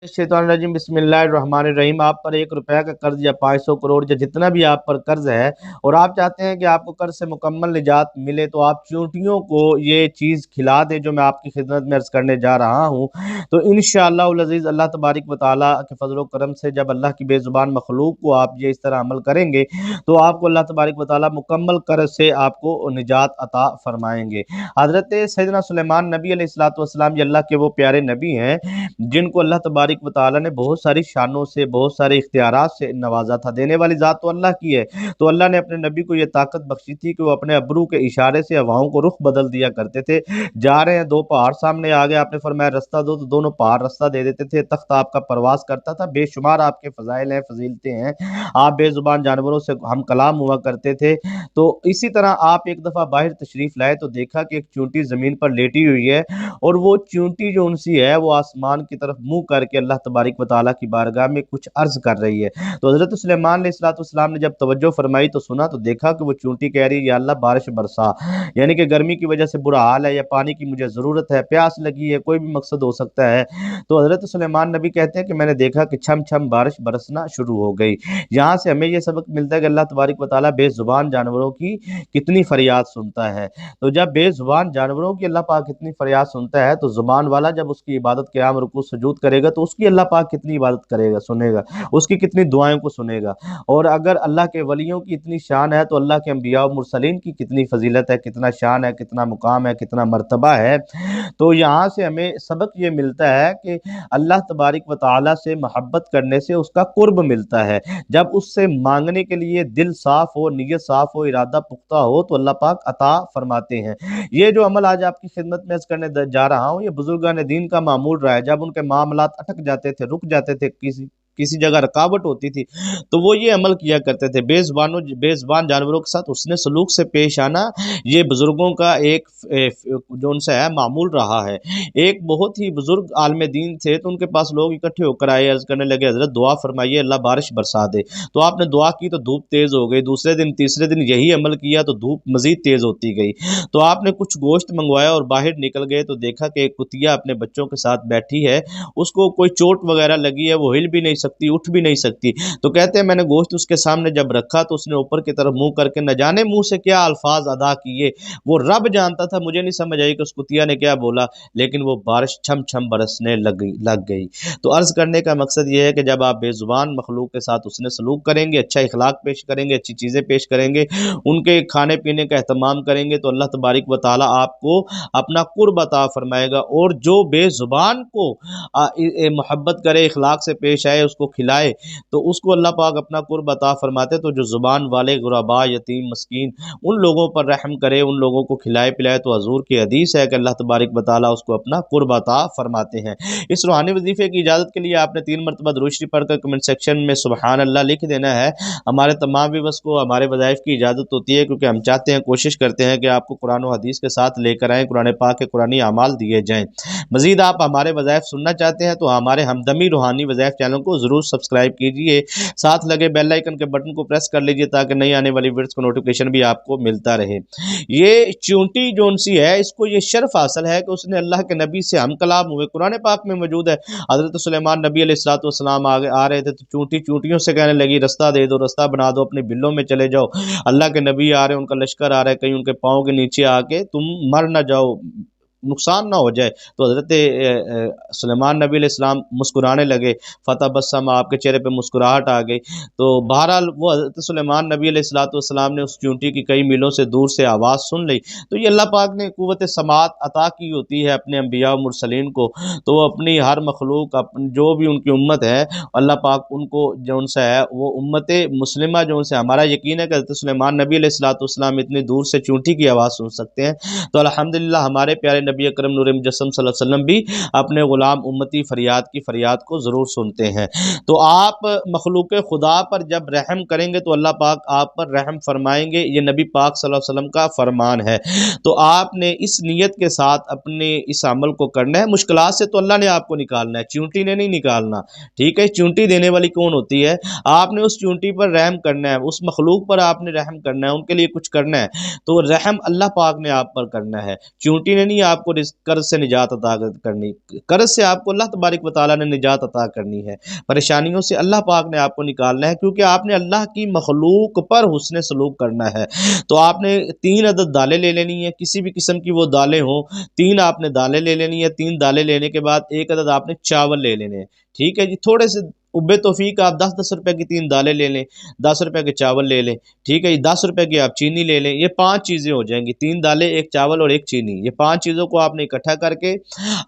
शैतानुर्रजीम बिस्मिल्लाहिर्रहमानिर्रहीम। आप पर 1 रुपया का कर्ज या 500 करोड़ या जितना भी आप पर कर्ज है और आप चाहते हैं कि आपको कर्ज से मुकम्मल निजात मिले, तो आप चींटियों को ये चीज़ खिला दें जो मैं आपकी खिदमत में अर्ज़ करने जा रहा हूँ। तो इंशाअल्लाहुल अज़ीज़ अल्लाह तबारक व तआला के फजल व करम से जब अल्लाह की बेज़ुबान मखलूक को आप ये इस तरह अमल करेंगे तो आपको अल्लाह तबारक व तआला मुकम्मल कर्ज से आपको निजात अता फरमाएंगे। हज़रत सैयदना सुलेमान नबी अलैहिस्सलातु वस्सलाम ये अल्लाह के वो प्यारे नबी हैं जिनको अल्लाह तबारक व तआला ने बहुत सारी शानों से, बहुत सारे इख्तियारात से नवाजा था। देने वाली ज़ात तो अल्लाह की है, तो अल्लाह ने अपने नबी को ये ताकत बख्शी थी कि वो अपने अब्रू के इशारे से हवाओं को रुख बदल दिया करते थे। जा रहे हैं, 2 पहाड़ सामने आ गए, आपने फरमाया रास्ता दो, तो दोनों पहाड़ रास्ता दे देते थे। तख्त आपका परवाज़ करता था, बेशुमार आपके फ़ज़ाइल हैं, फ़ज़ीलतें हैं। आप बेज़ुबान जानवरों से हम कलाम हुआ करते थे। तो इसी तरह आप एक दफ़ा बाहर तशरीफ़ लाए तो देखा कि एक चींटी ज़मीन पर लेटी हुई है और वो चींटी जो उनसी है वो आसमान की तरफ मुंह करके अल्लाह तबारक व तआला की बारगाह में कुछ अर्ज कर रही है। तो हज़रत सुलेमान अलैहिस्सलाम ने जब तवज्जो फरमाई तो सुना तो देखा कि वो चींटी कह रही है, या अल्लाह बारिश बरसा, यानी कि गर्मी की वजह से बुरा हाल है या पानी की मुझे ज़रूरत है, प्यास लगी है, कोई भी मकसद हो सकता है। तो हज़रत सुलेमान नबी कहते हैं कि मैंने देखा कि छम छम बारिश बरसना शुरू हो गई। यहाँ से हमें यह सबक मिलता है कि अल्लाह तबारक व तआला बेज़ुबान जानवरों की कितनी फरियाद सुनता है। तो जब बेज़ुबान जानवरों की अल्लाह पाक कितनी फरियाद सुनता है, तो ज़ुबान वाला जब उसकी इबादत क़याम रुकू सुजूद करेगा तो उसकी अल्लाह पाक कितनी इबादत करेगा, सुनेगा, उसकी कितनी दुआओं को सुनेगा। और अगर अल्लाह के वलियों की इतनी शान है तो अल्लाह के अंबिया और मुरसलीन की कितनी फजीलत है, कितना शान है, कितना मुकाम है, कितना मर्तबा है। तो यहाँ से हमें सबक ये मिलता है कि अल्लाह तबारक व तआला से मोहब्बत करने से उसका कुर्ब मिलता है। जब उससे मांगने के लिए दिल साफ हो, नीयत साफ हो, इरादा पुख्ता हो तो अल्लाह पाक अता फरमाते हैं। ये जो अमल आज आपकी खिदमत में अर्ज़ करने जा रहा हूँ, ये बुजुर्गान दीन का मामूल रहा है। जब उनके मामलात अटक जाते थे, रुक जाते थे, किसी किसी जगह रुकावट होती थी, तो वो ये अमल किया करते थे। बेज़ुबान जानवरों के साथ उसने सलूक से पेश आना, ये बुजुर्गों का एक जो उनसे है मामूल रहा है। एक बहुत ही बुजुर्ग आलम दीन थे, तो उनके पास लोग इकट्ठे होकर आए, अर्ज़ करने लगे, हज़रत दुआ फरमाइए, अल्लाह बारिश बरसा दे। तो आपने दुआ की तो धूप तेज़ हो गई। दूसरे दिन, तीसरे दिन यही अमल किया तो धूप मज़ीद तेज़ होती गई। तो आपने कुछ गोश्त मंगवाया और बाहर निकल गए तो देखा कि एक कुतिया अपने बच्चों के साथ बैठी है, उसको कोई चोट वगैरह लगी है, वो हिल भी नहीं सकती, उठ भी नहीं सकती। तो कहते हैं मैंने गोश्त उसके सामने जब रखा तो उसने ऊपर की तरफ मुंह करके न जाने मुंह से क्या अल्फाज अदा किए, वो रब जानता था। मुझे नहीं समझ आई कि उस कुतिया ने क्या बोला, लेकिन वो बारिश छम छम बरसने लग गई। तो अर्ज करने का मकसद ये है कि जब आप बेजुबान मखलूक के साथ उसने सलूक करेंगे, अच्छा इखलाक पेश करेंगे, अच्छी चीज़ें पेश करेंगे, उनके खाने पीने का एहतमाम करेंगे, तो अल्लाह तबारक व तआला आपको अपना कुर्ब अता फरमाएगा। और जो बेजुबान को मोहब्बत करे, इखलाक से पेश आए, उसको खिलाए, तो उसको अल्लाह पाक अपना कुर्ब अता फरमाते। तो जो ज़ुबान वाले गुरबा, यतीम, मस्कीन, उन लोगों पर रहम करे, उन लोगों को खिलाए पिलाए, तो हजूर की हदीस है कि अल्लाह तबारक व तआला उसको अपना कुर्ब अता फरमाते हैं। इस रूहानी वजीफे की इजाज़त के लिए आपने 3 मरतबा दुरूद शरीफ पढ़कर कमेंट सेक्शन में सुबहान अल्लाह लिख देना है। हमारे तमाम व्यूअर्स को हमारे वज़ाइफ की इजाज़त होती है, क्योंकि हम चाहते हैं, कोशिश करते हैं कि आपको कुरान और हदीस के साथ लेकर आएँ, कुरान पाक के कुरानी अमाल दिए जाएँ। मज़ीद आप हमारे वज़ाइफ सुनना चाहते हैं तो हमारे हमदमी रूहानी वज़ाइफ चैनल को ज़रूर सब्सक्राइब कीजिए, साथ लगे बेल आइकन के बटन को प्रेस कर लीजिए ताकि नई आने वाली वीडियोस का नोटिफिकेशन भी आपको मिलता रहे। ये चींटी जोन सी है, इसको ये शर्फ हासिल है कि उसने अल्लाह के नबी से हम कलाम हुए। कुरान पाक में मौजूद है, हज़रत सुलेमान नबी अलैहिस्सलाम आ रहे थे तो चींटियों से कहने लगी, रास्ता दे दो, रास्ता बना दो, अपने बिलों में चले जाओ। अल्लाह के नबी आ रहे हैं, उनका लश्कर आ रहा है, कहीं उनके पाँव के नीचे आके तुम मर ना जाओ, नुकसान ना हो जाए। तो हज़रत सुलेमान नबी अलैहिस्सलाम मुस्कुराने लगे, फ़तबस्सम, आपके चेहरे पे मुस्कुराहट आ गई। तो बहरहाल वो हज़रत सुलेमान नबी अलैहिस्सलाम ने उस चींटी की कई मीलों से दूर से आवाज़ सुन ली। तो ये अल्लाह पाक ने क़ुव्वत समात अता की होती है अपने अंबिया और मुरसलीन को। तो वो अपनी हर मखलूक, जो भी उनकी उम्मत है, अल्लाह पाक उनको जो उनसे है वो उम्मत मुस्लिमा जो उनसे, हमारा यकीन है कि हज़रत सुलेमान नबी अलैहिस्सलाम इतनी दूर से चींटी की आवाज़ सुन सकते हैं। तो अल्हम्दुलिल्लाह हमारे प्यारे नबी अकरम नूर मुजस्सम सल्लल्लाहु अलैहि वसल्लम भी अपने गुलाम उम्मती फरियाद को ज़रूर सुनते हैं। तो आप मखलूक खुदा पर जब रहम करेंगे तो अल्लाह पाक आप पर रहम फरमाएंगे, ये नबी पाक सल्लल्लाहु अलैहि वसल्लम का फरमान है। तो आपने इस नीयत के साथ अपने इस अमल को करना है। मुश्किलात से तो अल्लाह ने आपको निकालना है, चींटी ने नहीं निकालना, ठीक है। चींटी देने वाली कौन होती है? आपने उस चींटी पर रहम करना है, उस मखलूक पर आपने रहम करना है, उनके लिए कुछ करना है। तो रहम अल्लाह पाक ने आप पर करना है, चींटी ने नहीं आपके آپ کو قرض سے نجات عطا کرنی، قرض سے آپ کو اللہ تبارک و تعالیٰ نے نجات عطا کرنی ہے، پریشانیوں سے اللہ پاک نے آپ کو نکالنا ہے، کیونکہ آپ نے اللہ کی مخلوق پر حسن سلوک کرنا ہے۔ تو آپ نے 3 عدد دالیں لے لینی ہے، کسی بھی قسم کی وہ دالیں ہوں، 3 آپ نے دالیں لے لینی ہے، 3 دالیں لینے کے بعد 1 عدد آپ نے چاول لے لینے ہیں، ٹھیک ہے جی، تھوڑے سے ابے توفیق آپ 10 روپے کی 3 دالیں لے لیں، 10 روپے کے چاول لے لیں، ٹھیک ہے جی، 10 روپے کی آپ چینی لے لیں، یہ 5 چیزیں ہو جائیں گی، 3 دالیں، 1 چاول اور 1 چینی، یہ 5 چیزوں کو آپ نے اکٹھا کر کے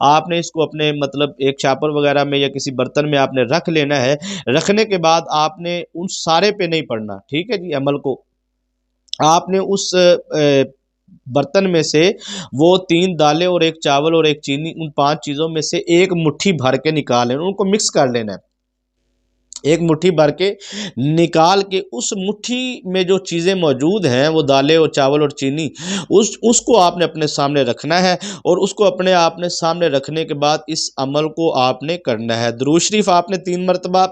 آپ نے اس کو اپنے مطلب ایک شاپر وغیرہ میں یا کسی برتن میں آپ نے رکھ لینا ہے۔ رکھنے کے بعد آپ نے ان سارے پہ نہیں پڑنا، ٹھیک ہے جی، عمل کو آپ نے اس برتن میں سے وہ 3 دالیں اور 1 چاول اور 1 چینی، ان 5 چیزوں میں سے 1 مٹھی بھر کے نکال لینا، ان کو مکس کر لینا ہے، 1 مٹھی بھر کے نکال کے اس مٹھی میں جو چیزیں موجود ہیں وہ دالیں اور چاول اور چینی، اس کو آپ نے اپنے سامنے رکھنا ہے، اور اس کو اپنے سامنے رکھنے کے بعد اس عمل کو آپ نے کرنا ہے۔ درود شریف آپ نے 3 مرتبہ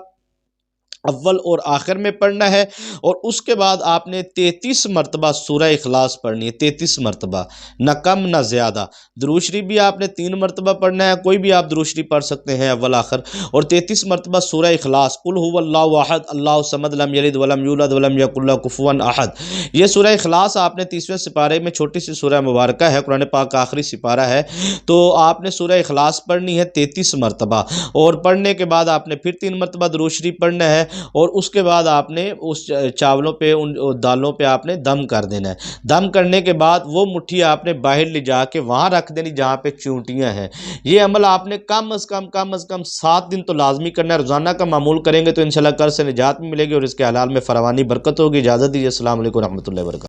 اول اور آخر میں پڑھنا ہے، اور اس کے بعد آپ نے 33 مرتبہ سورہ اخلاص پڑھنی ہے، 33 مرتبہ، نہ کم نہ زیادہ۔ درود شریف بھی آپ نے 3 مرتبہ پڑھنا ہے، کوئی بھی آپ درود شریف پڑھ سکتے ہیں اول آخر، اور 33 مرتبہ سورہ اخلاص، قل هو اللہ احد اللہ الصمد لم یلد ولم یولد ولم یکن لہ کفوا احد۔ یہ سورہ اخلاص آپ نے 30ویں سپارے میں، چھوٹی سی سورہ مبارکہ ہے، قرآن پاک کا آخری سپارہ ہے، تو آپ نے سورہ اخلاص پڑھنی ہے 33 مرتبہ، اور پڑھنے کے بعد آپ نے پھر 3 مرتبہ درود شریف پڑھنا ہے، اور اس کے بعد آپ نے اس چاولوں پہ، ان دالوں پہ آپ نے دم کر دینا ہے۔ دم کرنے کے بعد وہ مٹھی آپ نے باہر لے جا کے وہاں رکھ دینی جہاں پہ چونٹیاں ہیں۔ یہ عمل آپ نے کم از کم 7 دن تو لازمی کرنا ہے، روزانہ کا معمول کریں گے تو انشاءاللہ قرض سے نجات بھی ملے گی، اور اس کے حلال میں فراوانی برکت ہوگی۔ اجازت دیجیے، السلام علیکم ورحمۃ اللہ وبرکاتہ۔